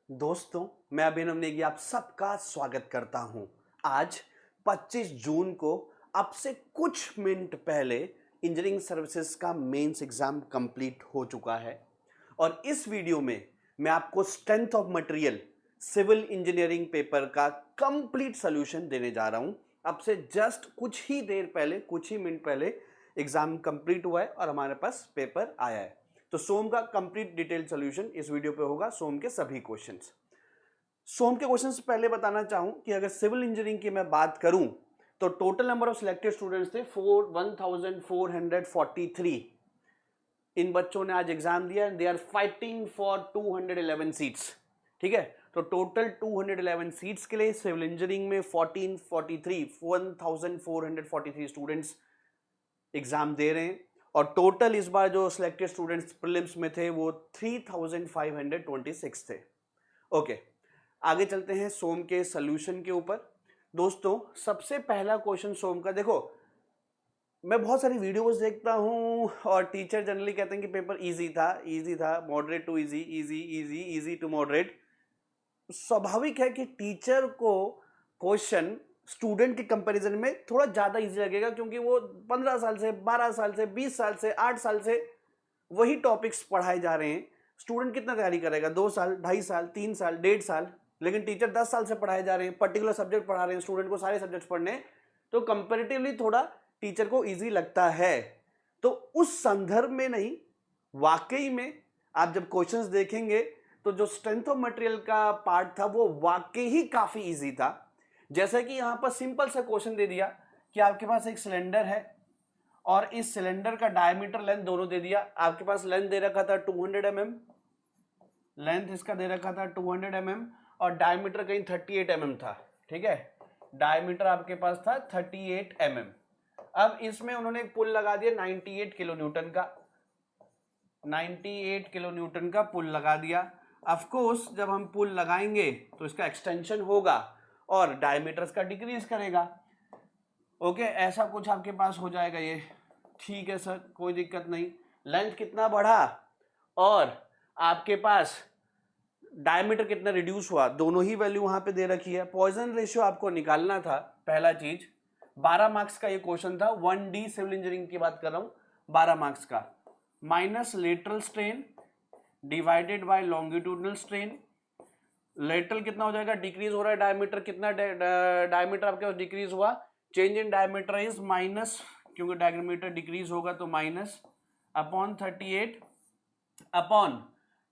दोस्तों, मैं अभिनव नेगी आप सबका स्वागत करता हूं। आज 25 जून को अब से कुछ मिनट पहले इंजीनियरिंग सर्विसेज का मेंस एग्जाम कंप्लीट हो चुका है और इस वीडियो में मैं आपको strength of material civil engineering paper का कंप्लीट सॉल्यूशन देने जा रहा हूं। अब से जस्ट कुछ ही देर पहले, कुछ ही मिनट पहले एग्जाम कंप्लीट हुआ है और हमारे पास पेपर आया है। तो सोम का कंप्लीट डिटेल सॉल्यूशन इस वीडियो पे होगा, सोम के सभी क्वेश्चंस। सोम के क्वेश्चन से पहले बताना चाहूं कि अगर सिविल इंजीनियरिंग की मैं बात करूं तो total number of selected students थे 1443। इन बच्चों ने आज एग्जाम दिया, they are fighting for 211 seats. ठीक है, तो टोटल 211 सीट्स के लिए सिविल इंजीनियरिंग में 1443 स्टूडेंट्स एग्जाम दे रहे हैं और टोटल इस बार जो सिलेक्टेड स्टूडेंट्स प्रीलिम्स में थे वो 3526 थे। ओके, आगे चलते हैं सोम के सॉल्यूशन के ऊपर। दोस्तों, सबसे पहला क्वेश्चन सोम का देखो, मैं बहुत सारी वीडियोस देखता हूं और टीचर जनरली कहते हैं कि पेपर इजी था, moderate to easy, easy to moderate. स्वाभाविक है कि टीचर को क्वेश्चन स्टूडेंट के कंपैरिजन में थोड़ा ज्यादा इजी लगेगा, क्योंकि वो 15 साल से, 12 साल से, 20 साल से, 8 साल से वही टॉपिक्स पढ़ाए जा रहे हैं। स्टूडेंट कितना तैयारी करेगा? 2 साल, 2.5 साल, 3 साल, 1.5 साल। लेकिन टीचर 10 साल से पढ़ाए जा रहे हैं, पर्टिकुलर सब्जेक्ट पढ़ा रहे हैं, स्टूडेंट को सारे सब्जेक्ट्स पढ़ने, तो कंपैरेटिवली थोड़ा टीचर को इजी लगता है। तो उस संदर्भ में नहीं, वाकई में आप जब क्वेश्चंस देखेंगे तो जो स्ट्रेंथ ऑफ मटेरियल का पार्ट था वो वाकई ही काफी इजी था। जैसे कि यहां पर सिंपल सा क्वेश्चन दे दिया कि आपके पास एक सिलेंडर है और इस सिलेंडर का डायमीटर लेंथ दोनों दे दिया। आपके पास लेंथ दे रखा था 200 mm, लेंथ इसका दे रखा था 200 mm और डायमीटर कहीं 38 mm था। ठीक है, डायमीटर आपके पास था 38 mm। अब इसमें उन्होंने एक पुल लगा दिया 98 किलो न्यूटन का, 98 किलो न्यूटन का पुल लगा दिया। ऑफ कोर्स जब हम पुल लगाएंगे तो इसका एक्सटेंशन होगा और डायमीटर इसका डिक्रीज करेगा। ओके, ऐसा कुछ आपके पास हो जाएगा ये। ठीक है सर, कोई दिक्कत नहीं। लेंथ कितना बढ़ा और आपके पास डायमीटर कितना रिड्यूस हुआ, दोनों ही वैल्यू वहां पे दे रखी है। पॉइजन रेशियो आपको निकालना था। पहला चीज, 12 मार्क्स का ये क्वेश्चन था, 1D सिविल इंजीनियरिंग की बात कर रहा हूं, 12 मार्क्स का। Minus lateral strain divided by longitudinal strain. Lateral कितना हो जाएगा? डिक्रीज हो रहा है डायमीटर, कितना डायमीटर आपके पास डिक्रीज हुआ? Change in diameter is minus, क्योंकि डायमीटर डिक्रीज होगा तो minus upon 38 upon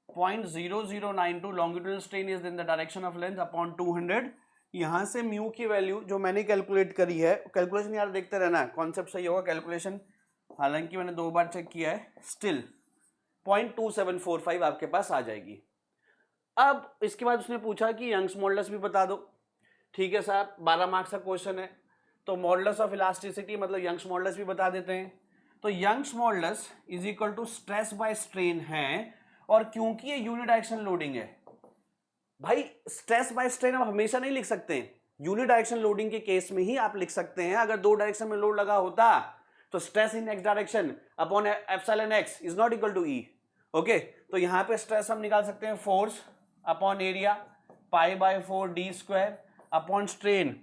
0.0092। Longitudinal strain is in the direction of length upon 200। यहां से म्यू की वैल्यू जो मैंने कैलकुलेट करी है, कैलकुलेशन यार देखते रहना, कॉन्सेप्ट सही होगा, कैलकुलेशन हालांकि मैंने 2 बार चेक किया है, स्टिल 0.2745 आपके पास आ जाएगी। अब इसके बाद उसने पूछा कि यंग्स मॉडुलस भी बता दो। ठीक है साहब, 12 मार्क्स का क्वेश्चन है तो मॉडुलस ऑफ इलास्टिसिटी मतलब यंग्स मॉडुलस भी बता देते हैं। तो Young's modulus is equal to stress by strain है, और क्योंकि ये यूनिडायरेक्शन लोडिंग है, भाई स्ट्रेस बाय स्ट्रेन आप हमेशा नहीं लिख सकते हैं। यूनिडायरेक्शन लोडिंग के केस में ही आप लिख सकते हैं। अगर 2 डायरेक्शन में लोड लगा होता तो stress in X direction upon epsilon X is not equal to E. Okay, तो यहां पे स्ट्रेस हम निकाल सकते हैं force upon area π/4d² upon strain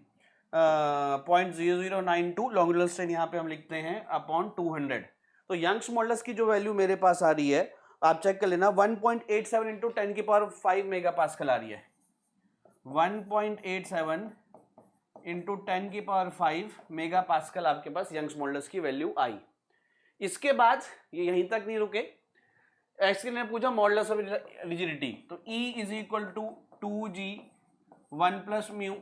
0.0092, longitudinal strain यहां पे हम लिखते हैं अपॉन 200। तो यंग्स मॉडुलस की जो वैल्यू मेरे पास आ रही है, आप चेक कर लेना, 1.87 इंटू 10⁵ मेगापास्कल आ रही है। 1.87 इंटू 10⁵ मेगापास्कल आपके पास यंग्स मॉडुलस की वैल्यू आई। इसके बाद ये यहीं तक नहीं रुके, एक्स ने पूछा मॉडुलस ऑफ रिजिडिटी, तो E is equal to 2G 1 plus mu,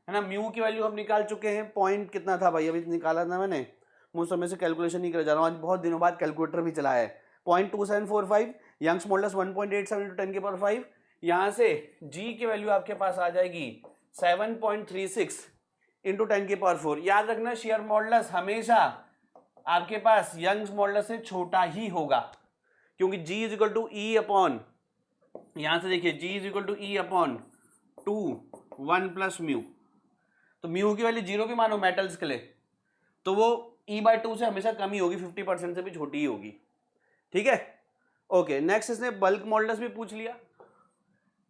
है ना। म्यू की वैल्यू हम निकाल चुके हैं, पॉइंट कितना था भाई, अभी निकाला था मैंने, मुझ समय से कैलकुलेशन नहीं कर जा रहा हूँ, आज बहुत दिनों बाद कैलकुलेटर भी चलाया है। 0.2745, यंग्स मॉडुलस 1.87 इंटू 10⁵, यहां से G की वैल्यू आपके पास आ जाएगी 7.36 इंटू 10⁴। याद रखना, शेयर मॉडुलस हमेशा आपके पास यंग्स मॉडुलस से छोटा ही होगा, क्योंकि G is equal to E upon, यहां से देखिए G is equal to E upon 2 1 plus mu. तो म्यू की वैल्यू 0 भी मानो मेटल्स के लिए, तो वो E/2 से हमेशा कम ही होगी, 50% से भी छोटी ही होगी। ठीक है, ओके। नेक्स्ट इसने बल्क मॉडुलस भी पूछ लिया।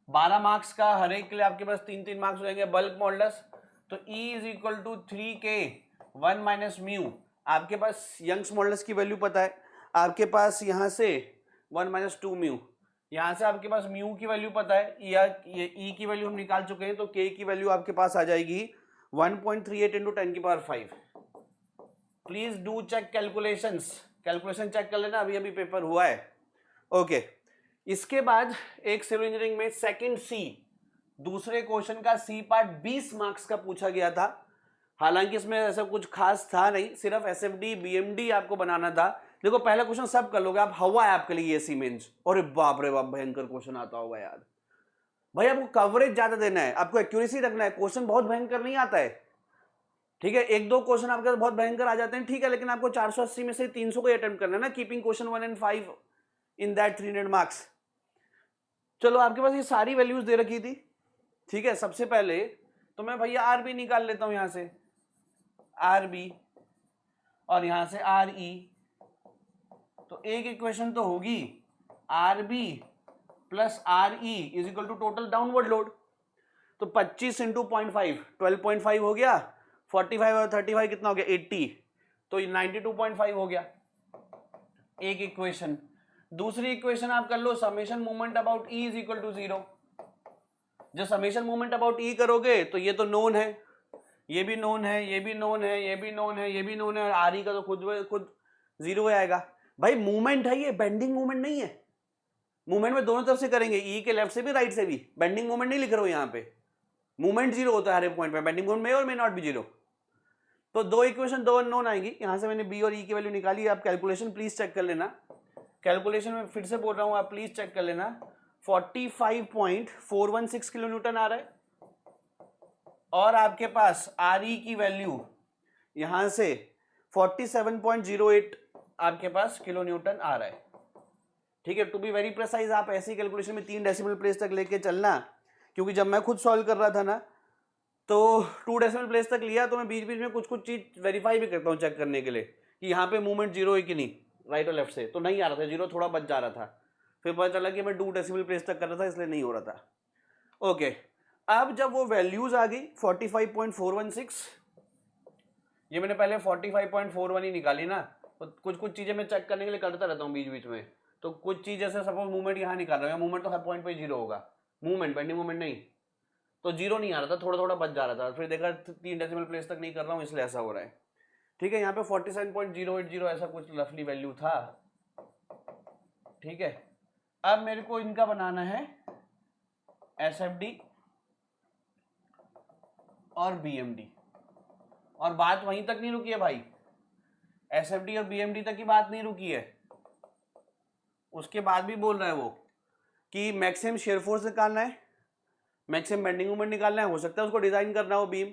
12 मार्क्स का हर एक के लिए आपके पास 3-3 मार्क्स हो जाएंगे। बल्क मॉडुलस तो E is equal to 3K 1 minus mu. आपके पास यंग्स मॉडुलस की वैल्यू पता है, आपके पास यहाँ से 1 माइनस 2 म्यू, यहाँ से आपके पास म्यू की वैल्यू पता है, या ये E की वैल्यू हम निकाल चुके हैं, तो K की वैल्यू आपके पास आ जाएगी 1.38 इंटू 10 की power 5। Please do check calculations, calculation check कर लेना, अभी अभी पेपर हुआ है। ओके इसके बाद एक सिविल इंजीनियरिंग में सेकंड सी, दूसरे क्वेश्चन का सी पार्ट 20 मार्क्स का पूछा गया था। हालांकि इसमें ऐसा कुछ खास था नहीं, सिर्फ एसएफडी बीएमडी आपको बनाना था। देखो पहला क्वेश्चन सब कर लोगे आप, हवा है आपके लिए ये सीमेंस, और बाप रे बाप भयंकर क्वेश्चन आता होगा यार। भाई आपको कवरेज ज्यादा देना है, आपको एक्यूरेसी रखना है, क्वेश्चन बहुत भयंकर नहीं आता है, ठीक है। एक दो क्वेश्चन आपके बहुत भयंकर आ जाते हैं, ठीक है, लेकिन आपको 480 में से 300 को अटेम्प्ट करना है ना, keeping question 1 and 5 in that 300 marks. चलो आपके पास ये सारी वैल्यूज दे रखी थी, ठीक है। सबसे पहले तो मैं भैया आर बी निकाल लेता हूं, यहां से आर बी और यहां से आर ई, तो एक इक्वेशन तो होगी R B plus R E is equal to total downward load. तो 25 इंटू 0.5 12.5 हो गया, 45 और 35 कितना हो गया 80, तो 92.5 हो गया एक इक्वेशन। दूसरी इक्वेशन आप कर लो summation moment about E is equal to 0। जब समेशन मोमेंट अबाउट ई करोगे तो ये तो नोन है, ये भी नोन है, ये भी नोन है, ये भी नोन है, ये भी नोन है, और आर ई का तो खुद 0 आएगा। भाई मूवमेंट है ये, बेंडिंग मूवमेंट नहीं है। मूवमेंट में दोनों तरफ से करेंगे, ई के लेफ्ट से भी राइट से भी, बेंडिंग मूवमेंट नहीं लिख रहा हूं यहाँ पे। मूवमेंट 0 होता है हर एक पॉइंट पे, बेंडिंग मूवमेंट में और मे नॉट भी 0। तो दो इक्वेशन दो अननोन आएंगी, यहां से मैंने बी और ई की वैल्यू निकाली। आप कैलकुलेशन प्लीज चेक कर लेना, कैलकुलेशन में फिर से बोल रहा हूं, आप प्लीज चेक कर लेना। 45.416 किलो न्यूटन आ रहा है, और आपके पास आर ई की वैल्यू यहां से 47.08 आपके पास किलो न्यूटन आ रहा है, ठीक है। टू बी वेरी प्रिसाइज, आप ऐसी कैलकुलेशन में 3 डेसिमल प्लेस तक लेके चलना, क्योंकि जब मैं खुद सॉल्व कर रहा था ना तो 2 डेसिमल प्लेस तक लिया, तो मैं बीच बीच में कुछ चीज वेरीफाई भी करता हूँ चेक करने के लिए कि यहाँ पे मूवमेंट 0 है कि नहीं, राइट और लेफ्ट से। तो नहीं आ रहा था 0, थोड़ा बच जा रहा था, फिर पता चला कि मैं 2 डेसिमल प्लेस तक कर रहा था, इसलिए नहीं हो रहा था। ओके अब जब वो वैल्यूज आ गई 45.416, ये मैंने पहले 45.41 ही निकाली ना, तो कुछ चीजें मैं चेक करने के लिए करता रहता हूँ बीच बीच में। तो कुछ चीज जैसे सपोज मूवमेंट यहाँ निकाल रहा हूँ, मूवमेंट तो हर पॉइंट पे 0 होगा, मूवमेंट बेंडिंग मूवमेंट नहीं, तो 0 नहीं आ रहा था, थोड़ा थोड़ा बच जा रहा था। फिर देखा 3 डेसिमल प्लेस तक नहीं कर रहा हूँ, इसलिए ऐसा हो रहा है, ठीक है। यहाँ पे 47.080 ऐसा कुछ रफली वैल्यू था, ठीक है। अब मेरे को इनका बनाना है एसएफडी और बीएमडी, और बात वहीं तक नहीं रुकी है भाई, एसएफडी और बीएमडी तक की बात नहीं रुकी है। उसके बाद भी बोल रहा है वो कि मैक्सिमम शेयर फोर्स निकालना है, मैक्सिमम बेंडिंग मोमेंट निकालना है, हो सकता है उसको डिजाइन करना हो बीम,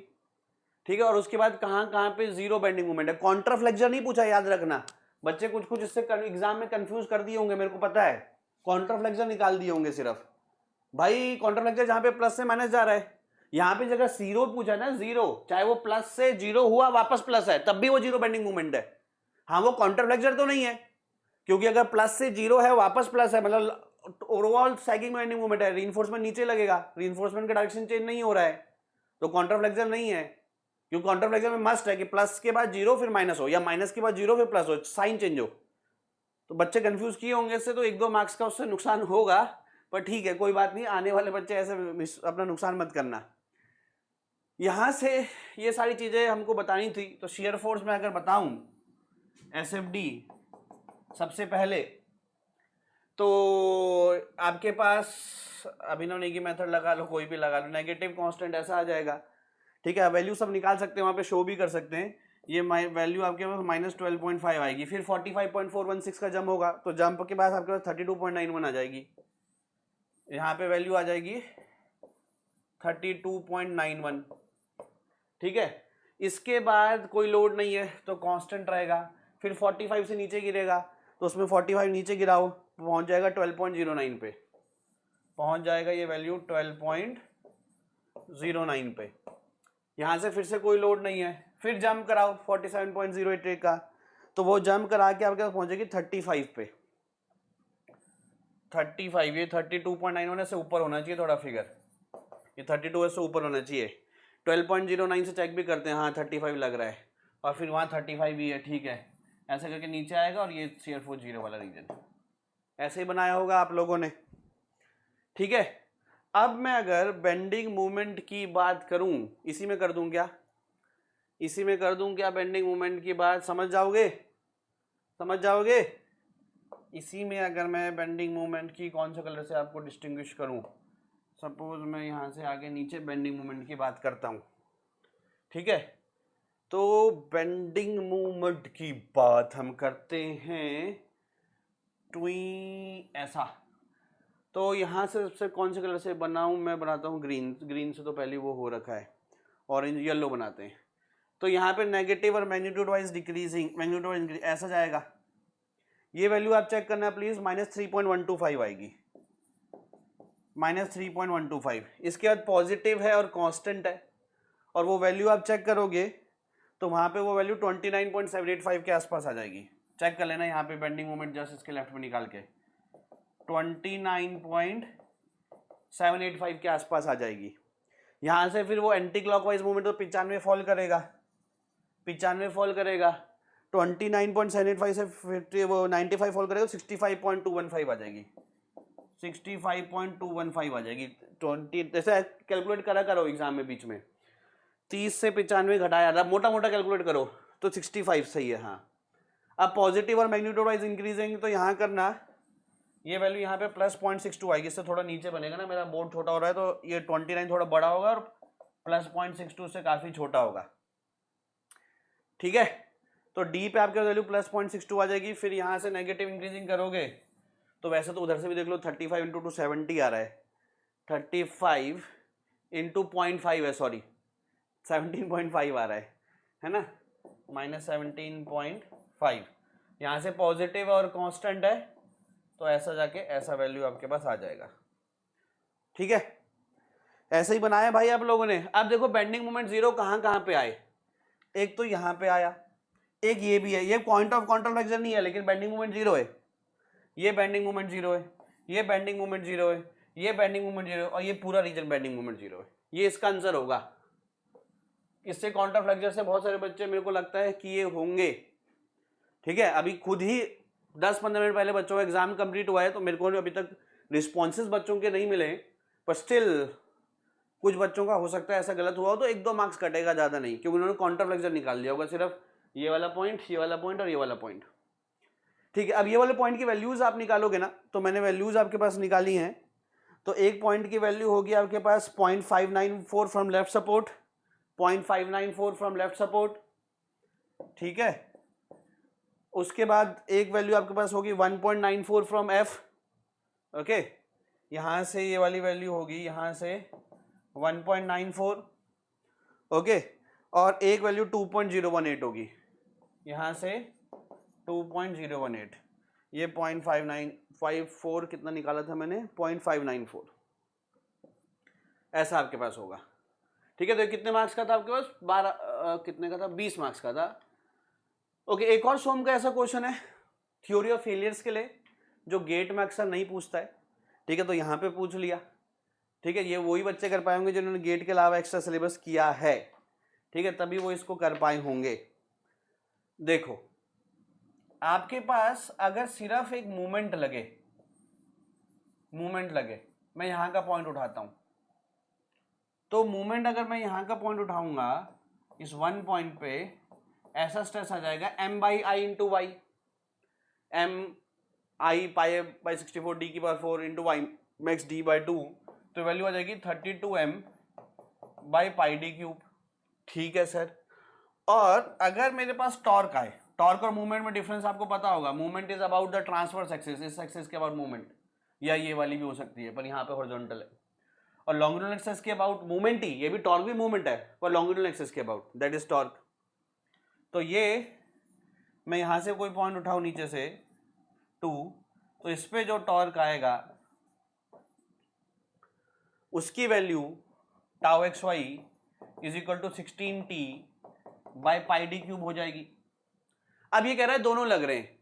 ठीक है। और उसके बाद कहाँ कहाँ पे 0 बेंडिंग मोमेंट है। कॉन्ट्राफ्लेक्चर नहीं पूछा, याद रखना बच्चे, कुछ इससे एग्जाम में कंफ्यूज कर दिए होंगे, मेरे को पता है। कॉन्ट्राफ्लेक्चर निकाल दिए होंगे सिर्फ, भाई कॉन्ट्राफ्लेक्चर जहाँ पे प्लस से माइनस जा रहा है, यहाँ पे जगह 0 पूछा ना, 0 चाहे वो प्लस से 0 हुआ वापस प्लस है, तब भी वो 0 बेंडिंग मोमेंट है। हाँ वो कॉन्ट्राफ्लेक्चर तो नहीं है, क्योंकि अगर प्लस से 0 है वापस प्लस है, मतलब ओवरऑल सैगिंग बेंडिंग मोमेंट है, रीइंफोर्समेंट नीचे लगेगा, रीइंफोर्समेंट का डायरेक्शन चेंज नहीं हो रहा है, तो कॉन्ट्राफ्लेक्चर नहीं है। क्योंकि कॉन्ट्राफ्लेक्चर में मस्ट है कि प्लस के बाद 0 फिर माइनस हो, या माइनस के बाद 0 फिर प्लस हो, साइन चेंज हो। तो बच्चे कंफ्यूज किए होंगे इससे, तो 1-2 मार्क्स का उससे नुकसान होगा, पर ठीक है कोई बात नहीं, आने वाले बच्चे ऐसे अपना नुकसान मत करना। यहां से ये सारी चीजें हमको बतानी थी। तो शियर फोर्स में अगर बताऊं एसएफडी सबसे पहले, तो आपके पास अभिनव नेगी मेथड लगा लो, कोई भी लगा लो, नेगेटिव कांस्टेंट ऐसा आ जाएगा, ठीक है। वैल्यू सब निकाल सकते हैं, वहां पे शो भी कर सकते हैं। ये वैल्यू आपके पास -12.5 आएगी, फिर 45.416 का जंप होगा, तो जंप के बाद आपके पास 32.91 आ जाएगी, यहाँ पे वैल्यू आ जाएगी 32.91, ठीक है। इसके बाद कोई लोड नहीं है तो कांस्टेंट रहेगा, फिर 45 से नीचे गिरेगा, तो उसमें 45 नीचे गिराओ, पहुंच जाएगा 12.09 पे, पहुंच जाएगा ये वैल्यू 12.09 पे। यहां से फिर से कोई लोड नहीं है, फिर जंप कराओ 47.08 का, तो वो जंप करा के आपके पास पहुंचेगी 35 पे। 35, ये 32.9 होने से ऊपर होना चाहिए थोड़ा फिगर, ये 32 से ऊपर होना चाहिए। 12.09 से चेक भी करते हैं, हाँ 35 लग रहा है, और फिर वहाँ 35 भी है, ठीक है। ऐसे करके नीचे आएगा और ये CR4 0 वाला रीजन ऐसे ही बनाया होगा आप लोगों ने, ठीक है। अब मैं अगर बेंडिंग मोमेंट की बात करूं, इसी में कर दूं क्या, इसी में कर दूं क्या बेंडिंग मोमेंट की बात, समझ जाओगे, समझ जाओगे। इसी में अगर मैं बेंडिंग मोमेंट की कौन से कलर से आपको डिस्टिंग्विश करूं, सपोज मैं यहाँ से आगे नीचे बेंडिंग मोमेंट की बात करता हूँ, ठीक है। तो बेंडिंग मोमेंट की बात हम करते हैं ट्वी ऐसा। तो यहाँ से सबसे कौन से कलर से बनाऊँ, मैं बनाता हूँ ग्रीन, ग्रीन से तो पहले वो हो रखा है, ऑरेंज येलो बनाते हैं। तो यहाँ पे नेगेटिव और magnitude wise decreasing, magnitude wise ऐसा जाएगा। ये वैल्यू आप चेक करना प्लीज, -3.125 आएगी, -3.125। इसके बाद पॉजिटिव है और कांस्टेंट है, और वो वैल्यू आप चेक करोगे तो वहाँ पे वो वैल्यू 29.785 के आसपास आ जाएगी। चेक कर लेना यहाँ पे बेंडिंग मोमेंट जस्ट इसके लेफ्ट में निकाल के 29.785 के आसपास आ जाएगी। यहाँ से फिर वो एंटी क्लॉकवाइज मूवमेंट तो 95 फॉल करेगा, 95 फॉल करेगा, 29.785 से फिर वो 95 फॉल करेगा, 65.215 आ जाएगी, 65.215 आ जाएगी। 20 जैसे कैलकुलेट करा करो एग्जाम में बीच में, 30 से 95 घटाया था, मोटा मोटा कैलकुलेट करो तो 65 सही है। हाँ, अब पॉजिटिव और मैग्नीट्यूड वाइज इंक्रीजिंग, तो यहाँ करना, ये वैल्यू यहाँ पे +0.62 आएगी, इससे थोड़ा नीचे बनेगा ना, मेरा बोर्ड छोटा हो रहा है तो ये 29 थोड़ा बड़ा होगा और +0.62 से काफ़ी छोटा होगा, ठीक है। तो डी पे आपके वैल्यू +0.62 आ जाएगी। फिर यहाँ से नेगेटिव इंक्रीजिंग करोगे तो वैसे तो उधर से भी देख लो 35 इंटू 270 आ रहा है, 35 इंटू 0.5 है, सॉरी 17.5 आ रहा है ना, -17.5। यहाँ से पॉजिटिव और कांस्टेंट है तो ऐसा जाके ऐसा वैल्यू आपके पास आ जाएगा, ठीक है। ऐसे ही बनाया भाई आप लोगों ने। अब देखो बेंडिंग मोमेंट जीरो कहाँ कहाँ पे आए, एक तो यहाँ पे आया, एक ये भी है, ये पॉइंट ऑफ कॉन्टैक्ट फ्रैक्चर नहीं है लेकिन बेंडिंग मोमेंट जीरो है, ये बेंडिंग मोमेंट जीरो है, ये बेंडिंग मोमेंट जीरो है, ये बेंडिंग मोमेंट जीरो है, और ये पूरा रीजन बेंडिंग मोमेंट जीरो है। ये इसका आंसर होगा। इससे कॉन्टैक्ट फ्रैक्चर से बहुत सारे बच्चे मेरे को लगता है कि ये होंगे, ठीक है। अभी खुद ही 10-15 मिनट पहले बच्चों का एग्जाम कंप्लीट हुआ है, तो मेरे को अभी तक रिस्पॉन्सेज बच्चों के नहीं मिले, पर स्टिल कुछ बच्चों का हो सकता है ऐसा गलत हुआ हो, तो 1-2 मार्क्स कटेगा, ज़्यादा नहीं, क्योंकि उन्होंने कॉन्टैक्ट फ्रैक्चर निकाल दिया होगा, सिर्फ ये वाला पॉइंट, ये वाला पॉइंट और ये वाला पॉइंट, ठीक है। अब ये वाले पॉइंट की वैल्यूज आप निकालोगे ना, तो मैंने वैल्यूज आपके पास निकाली हैं। तो एक पॉइंट की वैल्यू होगी आपके पास 0.594 from left support, 0.594 from left support, ठीक है। उसके बाद एक वैल्यू आपके पास होगी 1.94 फ्रॉम एफ, ओके। यहां से ये वाली वैल्यू होगी यहां से 1.94, ओके। और एक वैल्यू 2.018 होगी यहां से 2.018, ये 0.5954 कितना निकाला था मैंने, 0.594, ऐसा आपके पास होगा, ठीक है। तो कितने मार्क्स का था आपके पास, 12 कितने का था, 20 मार्क्स का था, ओके। एक और सोम का ऐसा क्वेश्चन है थ्योरी ऑफ फेलियर्स के लिए, जो गेट में अक्सर नहीं पूछता है, ठीक है। तो यहाँ पे पूछ लिया, ठीक है। ये वही बच्चे कर पाए होंगे जिन्होंने गेट के अलावा एक्स्ट्रा सिलेबस किया है, ठीक है, तभी वो इसको कर पाए होंगे। देखो आपके पास अगर सिर्फ एक मूवमेंट लगे, मैं यहां का पॉइंट उठाता हूं, तो मूवमेंट अगर मैं यहां का पॉइंट उठाऊंगा इस वन पॉइंट पे, ऐसा स्ट्रेस आ जाएगा m/i into Y, m/i pi 64 d की पावर 4 into Y max d by 2, तो वैल्यू आ जाएगी 32m by pi D cube, ठीक है सर। और अगर मेरे पास टॉर्क आए, टॉर्क और मूवमेंट में डिफरेंस आपको पता होगा, movement is about the transverse axis, इस एक्सिस के अबाउट मूवमेंट, या ये वाली भी हो सकती है पर यहाँ पे हॉरिजॉन्टल है, और लॉन्गिट्यूडल एक्सिस के अबाउट मूवमेंट ही, ये भी टॉर्क भी मूवमेंट है पर लॉन्गिट्यूडल एक्सिस के अबाउट, दैट इज टॉर्क। तो ये मैं यहाँ से कोई पॉइंट उठाऊं नीचे से 2, तो इस पे जो टॉर्क आएगा उसकी value tau x Y is equal to 16t by pi D cube हो जाएगी। अब ये कह रहा है दोनों लग रहे हैं,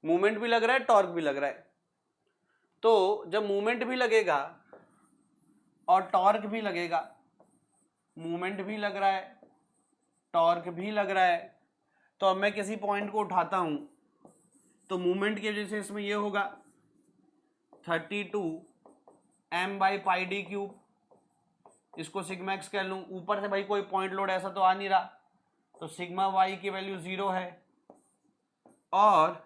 मूवमेंट भी लग रहा है, टॉर्क भी लग रहा है, तो जब मूवमेंट भी लगेगा और टॉर्क भी लगेगा, मूवमेंट भी लग रहा है, टॉर्क भी लग रहा है, तो अब मैं किसी पॉइंट को उठाता हूं तो मूवमेंट की वजह से इसमें ये होगा 32 m/πd³। इसको सिग्मा एक्स कह लूं। ऊपर से भाई कोई पॉइंट लोड ऐसा तो आ नहीं रहा, तो सिग्मा वाई की वैल्यू 0 है और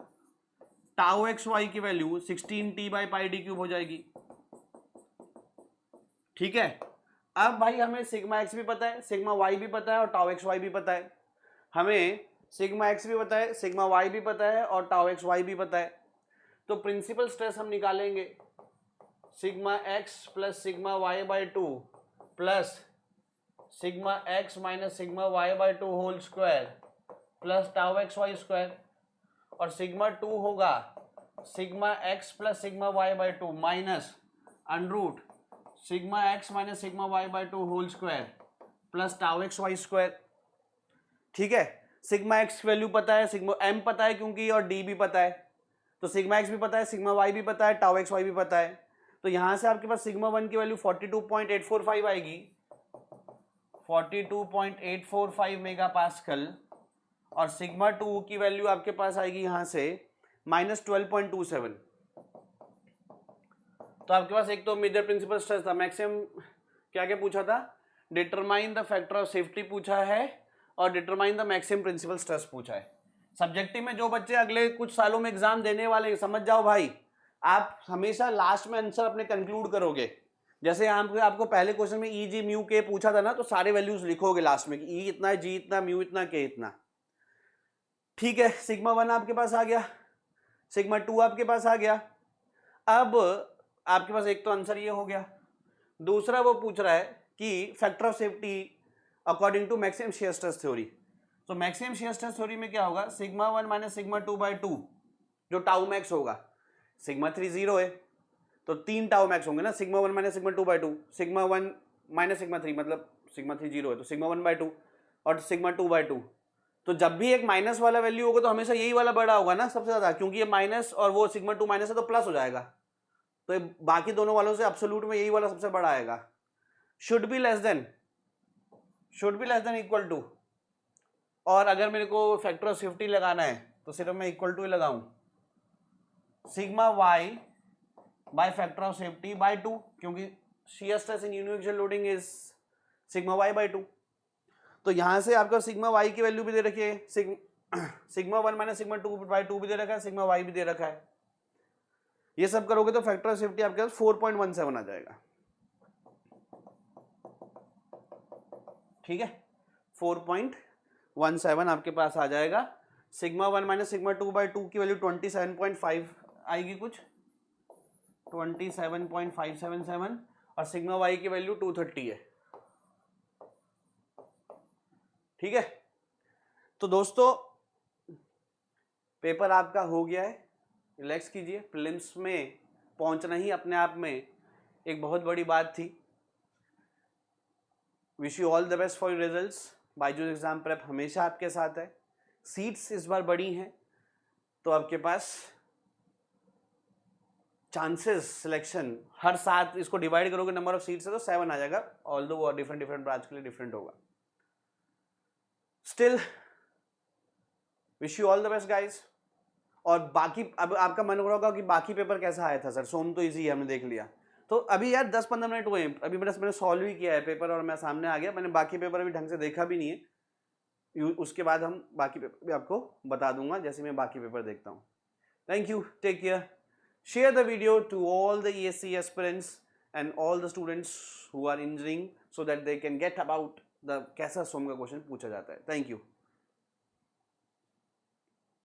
टाउ एक्स वाई की वैल्यू 16t/πd³ हो जाएगी। ठीक है, अब भाई हमें सिग्मा एक्स भी पता है, सिग्मा वाई भी पता है और टाउ एक्स वाई भी पता है। हमें सिग्मा एक्स भी पता है, सिग्मा वाई भी पता है और टाउ एक्स वाई भी पता है। तो प्रिंसिपल स्ट्रेस हम निकालेंगे सिग्मा एक्स प्लस सिग्मा वाई/2 plus sigma x minus sigma वाई/2 whole square plus tau x y square, और सिग्मा 2 होगा सिग्मा एक्स प्लस सिग्मा वाई/2 minus under root sigma x minus sigma वाई/2 whole square plus tau x y square. ठीक है, sigma x value पता है, sigma M पता है क्योंकि, और डी भी पता है, तो सिग्मा एक्स भी पता है, सिग्मा वाई भी पता है, टाउ एक्स वाई भी पता है। तो यहां से आपके पास सिग्मा 1 की वैल्यू 42.845 आएगी, 42.845 मेगापास्कल, और सिग्मा 2 की वैल्यू आपके पास आएगी यहां से -12.27। तो आपके पास एक तो मेजर प्रिंसिपल स्ट्रेस था, मैक्सिमम क्या क्या पूछा था, determine the factor of safety पूछा है और determine the maximum principal stress पूछा है। सब्जेक्टिव में जो बच्चे अगले कुछ सालों में एग्जाम देने वाले हैं, समझ जाओ भाई, आप हमेशा लास्ट में आंसर अपने कंक्लूड करोगे। जैसे आपको पहले क्वेश्चन में ई जी म्यू के पूछा था ना, तो सारे वैल्यूज लिखोगे लास्ट में कि ई इतना, जी इतना, म्यू इतना, के इतना। ठीक है, सिग्मा 1 आपके पास आ गया, सिग्मा 2 आपके पास आ गया। अब आपके पास एक तो आंसर ये हो गया, दूसरा वो पूछ रहा है कि factor of safety according to maximum shear stress theory. तो मैक्सिमम शियर स्ट्रेस थ्योरी में क्या होगा, सिग्मा 1 माइनस सिग्मा 2/2 जो टाउ मैक्स होगा, सिग्मा 3 0 है तो 3 टाउ मैक्स होंगे ना, sigma 1 minus sigma 2/2, sigma 1 minus sigma 3 मतलब सिग्मा 3 0 है तो सिग्मा 1/2 और सिग्मा 2/2। तो जब भी एक माइनस वाला वैल्यू होगा तो हमेशा यही वाला बड़ा होगा ना सबसे ज्यादा, क्योंकि ये माइनस और वो सिग्मा 2 माइनस है तो प्लस हो जाएगा, तो बाकी दोनों वालों से एब्सोल्यूट में यही वाला सबसे बड़ा आएगा। Should be less than equal to, और अगर मेरे को फैक्टर ऑफ सेफ्टी लगाना है तो सिर्फ मैं इक्वल टू ही लगाऊं, sigma Y by factor of safety by 2, क्योंकि shear stress in uniaxial loading is sigma Y /2। तो यहां से आपका सिग्मा वाई की वैल्यू भी दे रखी है, सिग्मा 1 माइनस सिग्मा 2/2 भी दे रखा है, सिग्मा वाई भी दे रखा है। ये सब करोगे तो फैक्टर ऑफ सेफ्टी आपके पास 4.17 आ जाएगा। ठीक है, 4.17 आपके पास आ जाएगा। सिग्मा 1 माइनस सिग्मा 2/2 की वैल्यू 27.5 आएगी, कुछ 27.577, और सिग्मा वाई की वैल्यू 230 है। ठीक है, तो दोस्तों पेपर आपका हो गया है, रिलैक्स कीजिए। प्रीलिम्स में पहुंचना ही अपने आप में एक बहुत बड़ी बात थी। Wish you all the best for your results. Byju's exam prep हमेशा आपके साथ है। सीट्स इस बार बड़ी हैं तो आपके पास चांसेस सिलेक्शन हर साथ, इसको डिवाइड करोगे नंबर ऑफ सीट्स है तो 7 आ जाएगा, ऑल्दो वो डिफरेंट ब्रांच के लिए डिफरेंट होगा। Still wish you all the best guys. और बाकी अब आपका मन हो रहा होगा कि बाकी पेपर कैसा आया था सर, सोम तो इजी है हमने देख लिया, तो अभी यार 10-15 मिनट हुए, अभी मैंने सॉल्व ही किया है पेपर और मैं सामने आ गया, मैंने बाकी पेपर अभी ढंग से देखा भी नहीं है, उसके बाद हम बाकी पेपर भी आपको बता दूंगा जैसे मैं बाकी पेपर देखता हूँ। Thank you, take care, share the video to all the ESC aspirants and all the students who are engineering so that they can get about the कैसा सोम का क्वेश्चन पूछा जाता है। Thank you.